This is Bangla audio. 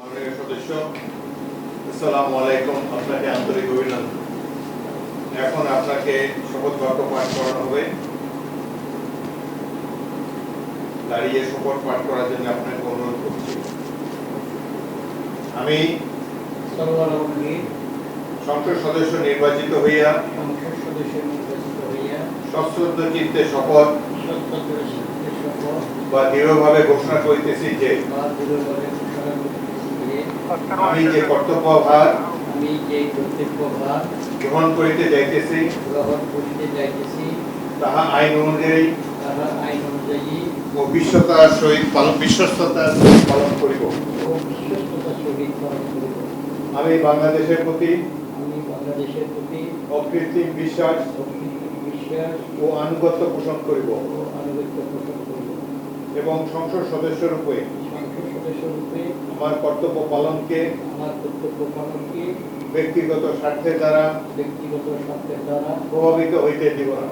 মাননীয় সদস্য, আসসালামু আলাইকুম। আপনাকে আন্তরিক অভিনন্দন। এখন আপনাকে শপথ বাক্য পাঠ করানো হবে। দাঁড়িয়ে শপথ পাঠ করার জন্য আপনাকে অনুরোধ করছি। আমি সংসদ সদস্য নির্বাচিত হইয়া সশ্রদ্ধ চিত্তে শপথ বা দৃঢ়ভাবে ঘোষণা করিতেছি যে আমি যে কর্তব্যভার গ্রহণ করিতে যাইতেছি তাহা আইন অনুযায়ী ও বিশ্বস্ততার সহিত পালন করিব। আমি বাংলাদেশের প্রতি অকৃত্রিম বিশ্বাস ও আনুগত্য পোষণ করিব এবং সংসদ সদস্য রূপে আমার কর্তব্য পালনকে ব্যক্তিগত স্বার্থের দ্বারা প্রভাবিত হইতে দিব না।